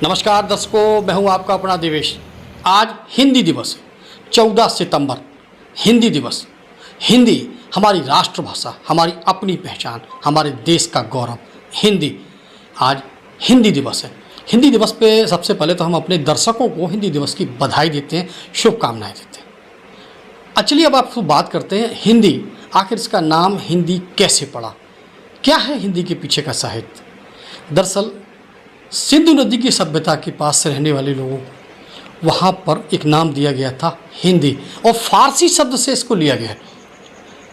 नमस्कार दर्शकों, मैं हूं आपका अपना देवेश। आज हिंदी दिवस है, 14 सितंबर। हिंदी दिवस। हिंदी हमारी राष्ट्रभाषा, हमारी अपनी पहचान, हमारे देश का गौरव। हिंदी। आज हिंदी दिवस है। हिंदी दिवस पे सबसे पहले तो हम अपने दर्शकों को हिंदी दिवस की बधाई देते हैं, शुभकामनाएं देते हैं। चलिए अब आपको बात करते हैं हिंदी। आखिर इसका नाम हिंदी कैसे पड़ा? क्या है हिंदी के पीछे का साहित्य? दरअसल सिंधु नदी की सभ्यता के पास से रहने वाले लोगों को वहाँ पर एक नाम दिया गया था हिंदी, और फारसी शब्द से इसको लिया गया है,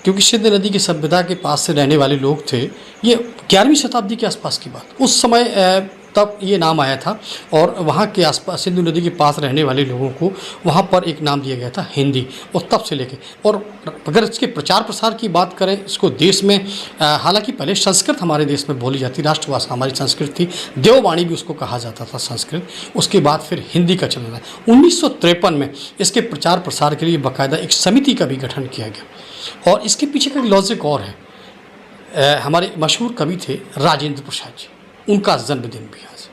क्योंकि सिंधु नदी की सभ्यता के पास से रहने वाले लोग थे। ये 11वीं शताब्दी के आसपास की बात, उस समय तब ये नाम आया था, और वहाँ के आसपास सिंधु नदी के पास रहने वाले लोगों को वहाँ पर एक नाम दिया गया था हिंदी। और तब से लेके, और अगर इसके प्रचार प्रसार की बात करें, इसको देश में हालांकि पहले संस्कृत हमारे देश में बोली जाती, राष्ट्रभाषा हमारी संस्कृत थी, देववाणी भी उसको कहा जाता था संस्कृत। उसके बाद फिर हिंदी का चलन है। 1953 में इसके प्रचार प्रसार के लिए बाकायदा एक समिति का भी गठन किया गया। और इसके पीछे का लॉजिक और है। हमारे मशहूर कवि थे राजेंद्र प्रसाद जी, उनका जन्मदिन भी आज,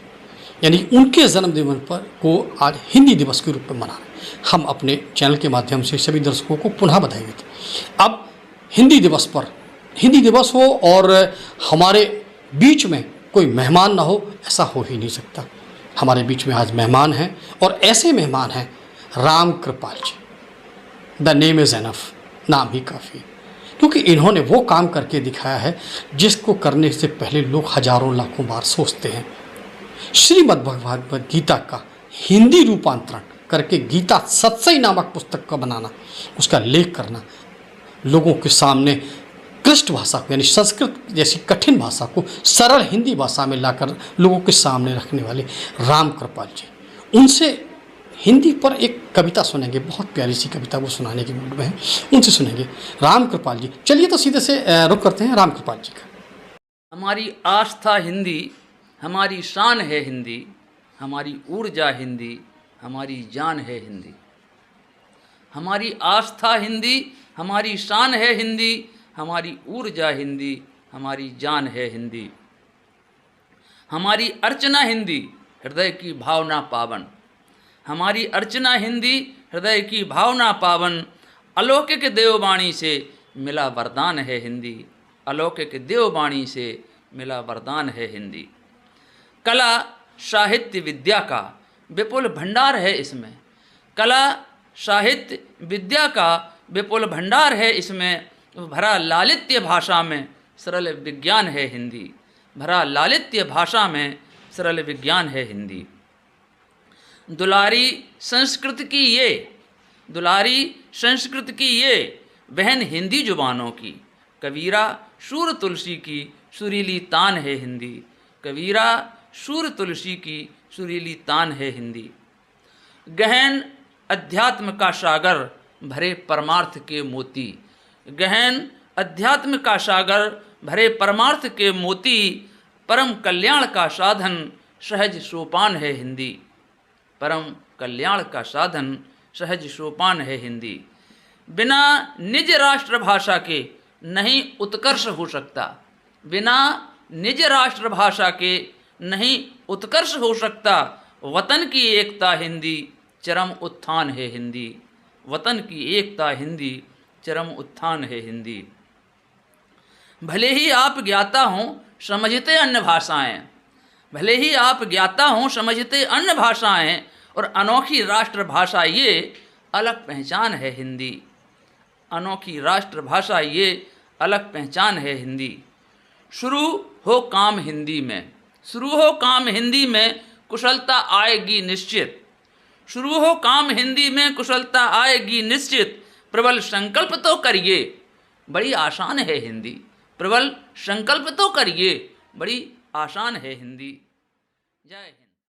यानी उनके जन्मदिन पर को आज हिंदी दिवस के रूप में मना रहे हैं। हम अपने चैनल के माध्यम से सभी दर्शकों को पुनः बधाई देते हैं। अब हिंदी दिवस पर, हिंदी दिवस हो और हमारे बीच में कोई मेहमान ना हो, ऐसा हो ही नहीं सकता। हमारे बीच में आज मेहमान हैं, और ऐसे मेहमान हैं राम कृपाल जी। द नेम इज़ एनफ, नाम ही काफ़ी, क्योंकि इन्होंने वो काम करके दिखाया है जिसको करने से पहले लोग हजारों लाखों बार सोचते हैं। श्रीमद् भगवद गीता का हिंदी रूपांतरण करके गीता सत्सई नामक पुस्तक का बनाना, उसका लेख करना, लोगों के सामने क्लिष्ट भाषा यानी संस्कृत जैसी कठिन भाषा को सरल हिंदी भाषा में लाकर लोगों के सामने रखने वाले राम कृपाल जी। उनसे हिंदी पर एक कविता सुनेंगे, बहुत प्यारी सी कविता, वो सुनाने के मूड में है, उनसे सुनेंगे राम कृपाल जी। चलिए तो सीधे से रुख करते हैं राम कृपाल जी का। हमारी आस्था हिंदी, हमारी शान है हिंदी, हमारी ऊर्जा हिंदी, हमारी जान है हिंदी। हमारी आस्था हिंदी, हमारी शान है हिंदी, हमारी ऊर्जा हिंदी, हमारी जान है हिंदी। हमारी अर्चना हिंदी, हृदय की भावना पावन। हमारी अर्चना हिंदी, हृदय की भावना पावन। अलौकिक देववाणी से मिला वरदान है हिंदी, अलौकिक देववाणी से मिला वरदान है हिंदी। कला साहित्य विद्या का विपुल भंडार है इसमें, कला साहित्य विद्या का विपुल भंडार है इसमें। भरा लालित्य भाषा में सरल विज्ञान है हिंदी, भरा लालित्य भाषा में सरल विज्ञान है हिंदी। दुलारी संस्कृत की ये, दुलारी संस्कृत की ये बहन हिंदी जुबानों की। कबीरा शूर तुलसी की सुरीली तान है हिंदी, कबीरा शूर तुलसी की सुरीली तान है हिंदी। गहन अध्यात्म का सागर भरे परमार्थ के मोती, गहन अध्यात्म का सागर भरे परमार्थ के मोती। परम कल्याण का साधन सहज सोपान है हिंदी, परम कल्याण का साधन सहज सोपान है हिंदी। बिना निज राष्ट्रभाषा के नहीं उत्कर्ष हो सकता, बिना निज राष्ट्रभाषा के नहीं उत्कर्ष हो सकता। वतन की एकता हिंदी, चरम उत्थान है हिंदी, वतन की एकता हिंदी, चरम उत्थान है हिंदी। भले ही आप ज्ञाता हों समझते अन्य भाषाएं, भले ही आप ज्ञाता हों समझते अन्य भाषाएं, और अनोखी राष्ट्रभाषा ये अलग पहचान है हिंदी, अनोखी राष्ट्रभाषा ये अलग पहचान है हिंदी। शुरू हो काम हिंदी में, शुरू हो काम हिंदी में, कुशलता आएगी निश्चित। शुरू हो काम हिंदी में, कुशलता आएगी निश्चित। प्रबल संकल्प तो करिए, बड़ी आसान है हिंदी, प्रबल संकल्प तो करिए, बड़ी आसान है हिंदी। जय हिंद।